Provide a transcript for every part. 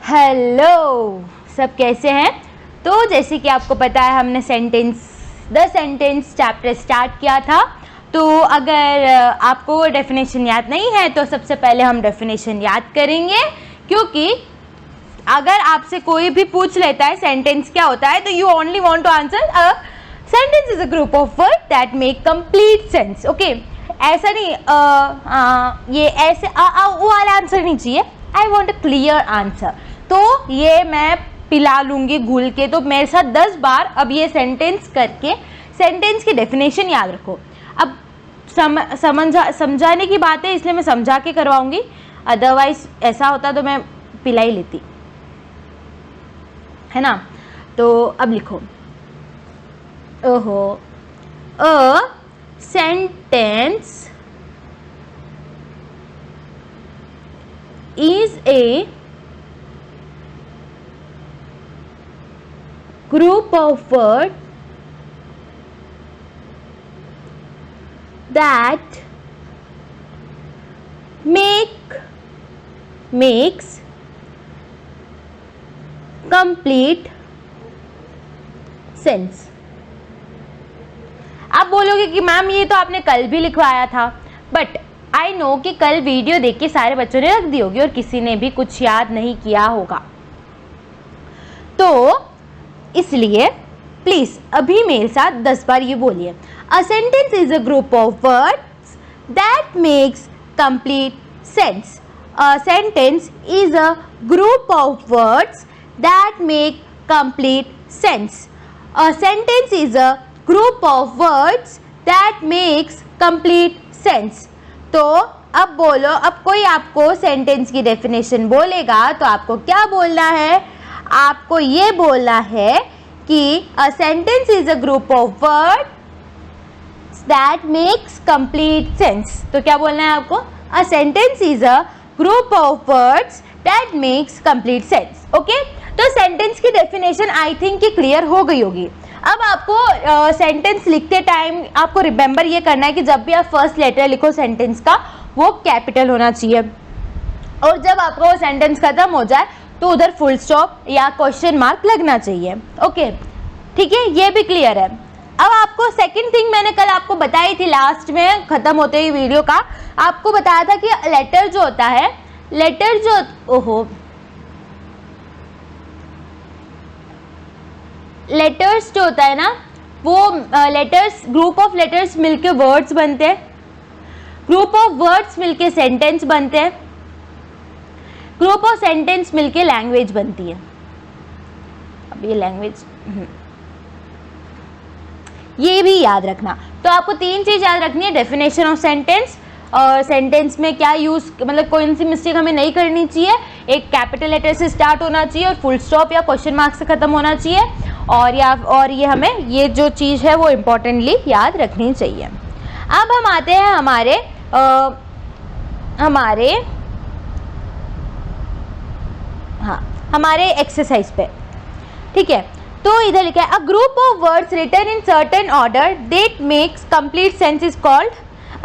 Hello, सब कैसे हैं? तो जैसे कि आपको पता है हमने द सेंटेंस चैप्टर स्टार्ट किया था। तो अगर आपको डेफिनेशन याद नहीं है तो सबसे पहले हम डेफिनेशन याद करेंगे, क्योंकि अगर आपसे कोई भी पूछ लेता है सेंटेंस क्या होता है तो you only want to answer a sentence is a group of word that make complete sense. Okay, ऐसा नहीं ये ऐसे वो वाला आंसर नहीं चाहिए। I want a clear answer. तो ये मैं पिला लूँगी घुल के, तो मेरे साथ 10 बार अब ये सेंटेंस करके सेंटेंस की डेफिनेशन याद रखो। अब समझाने की बात है इसलिए मैं समझा के करवाऊँगी, अदरवाइज ऐसा होता तो मैं पिला ही लेती, है ना। तो अब लिखो, ओहो, a sentence is a group of words that makes complete sense। आप बोलोगे कि मैम ये तो आपने कल भी लिखवाया था, बट आई नो कि कल वीडियो देख के सारे बच्चों ने रख दी होगी और किसी ने भी कुछ याद नहीं किया होगा। तो इसलिए प्लीज अभी मेरे साथ 10 बार ये बोलिए, अ sentence is a group of words that makes complete sense. A sentence is a group of words that make complete sense. A sentence is a group of words that makes complete sense. तो अब बोलो, अब कोई आपको sentence की definition बोलेगा तो आपको क्या बोलना है? आपको ये बोलना है कि अ sentence is a group of words that makes complete sense. तो क्या बोलना है आपको? अ sentence is a group of words that makes complete sense. Okay, तो सेंटेंस की डेफिनेशन आई थिंक कि क्लियर हो गई होगी। अब आपको सेंटेंस लिखते टाइम आपको रिमेंबर ये करना है कि जब भी आप फर्स्ट लेटर लिखो सेंटेंस का, वो कैपिटल होना चाहिए, और जब आपका वो सेंटेंस खत्म हो जाए तो उधर फुल स्टॉप या क्वेश्चन मार्क लगना चाहिए। ओके, ठीक है, ये भी क्लियर है। अब आपको सेकंड थिंग मैंने कल आपको बताई थी, लास्ट में खत्म होते ही वीडियो का आपको बताया था कि लेटर जो होता है, लेटर जो लेटर्स जो होता है ना, वो लेटर्स, ग्रुप ऑफ लेटर्स मिलके वर्ड्स बनते हैं, ग्रुप ऑफ वर्ड्स मिलके सेंटेंस बनते हैं, ग्रुप ऑफ सेंटेंस मिलके लैंग्वेज बनती है। अब ये लैंग्वेज ये भी याद रखना। तो आपको 3 चीज याद रखनी है, डेफिनेशन ऑफ सेंटेंस, और सेंटेंस में क्या यूज, मतलब कौन सी मिस्टेक हमें नहीं करनी चाहिए, एक कैपिटल लेटर से स्टार्ट होना चाहिए और फुल स्टॉप या क्वेश्चन मार्क से खत्म होना चाहिए, और ये हमें ये जो चीज़ है वो इम्पोर्टेंटली याद रखनी चाहिए। अब हम आते हैं हमारे एक्सरसाइज पे, ठीक है। तो इधर लिखा है, a group of words written in certain order that makes complete sense is called.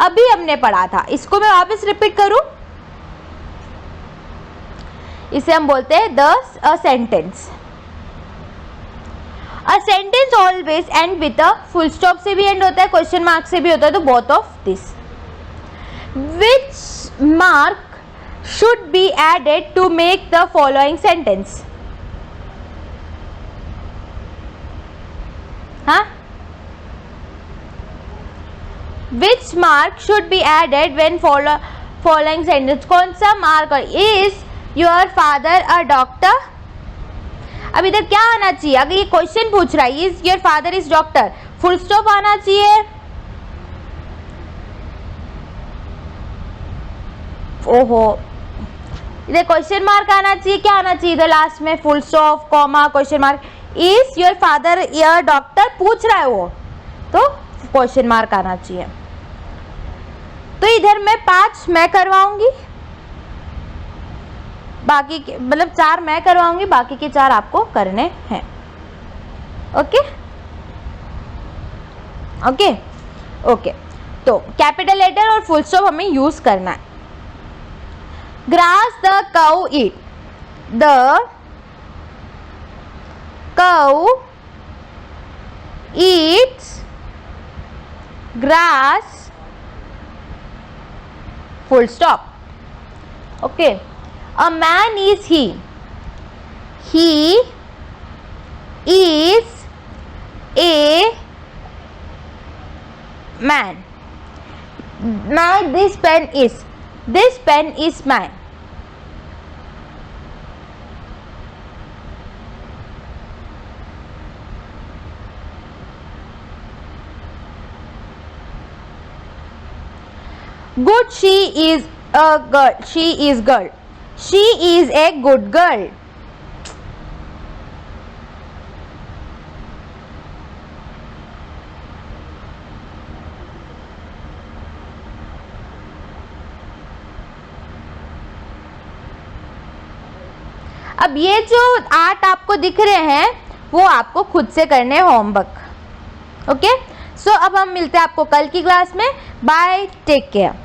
अभी हमने पढ़ा था, इसको मैं वापस रिपीट करूं, इसे हम बोलते हैं a sentence. A sentence always and with a full stop से भी एंड होता है, क्वेश्चन मार्क से भी होता है, तो both of this. Which mark should be added to make the following sentence? हाँ, which mark should be added when following sentence? कौन सा mark? Is your father a doctor? अब इधर क्या आना चाहिए? अगर ये क्वेश्चन पूछ रहा है is your father is doctor, full stop आना चाहिए, ओहो, इधर क्वेश्चन मार्क आना चाहिए, क्या आना चाहिए इधर लास्ट में? Full stop, comma, question mark. Is your father your doctor पूछ रहा है वो, तो क्वेश्चन मार्क आना चाहिए। तो इधर मैं 5 मैं करवाऊंगी, बाकी के मतलब 4 मैं करवाऊंगी, बाकी के 4 आपको करने हैं। ओके ओके ओके, तो कैपिटल लेटर और फुल स्टॉप हमें यूज करना है। Grass the cow eat, the cow eats grass, full stop. Okay, a man is he is a man. This pen is mine. Good, she is a girl. She is girl. She is a good girl. अब ये जो 8 आपको दिख रहे हैं वो आपको खुद से करने होमवर्क। ओके, सो अब हम मिलते हैं आपको कल की क्लास में। Bye, take care.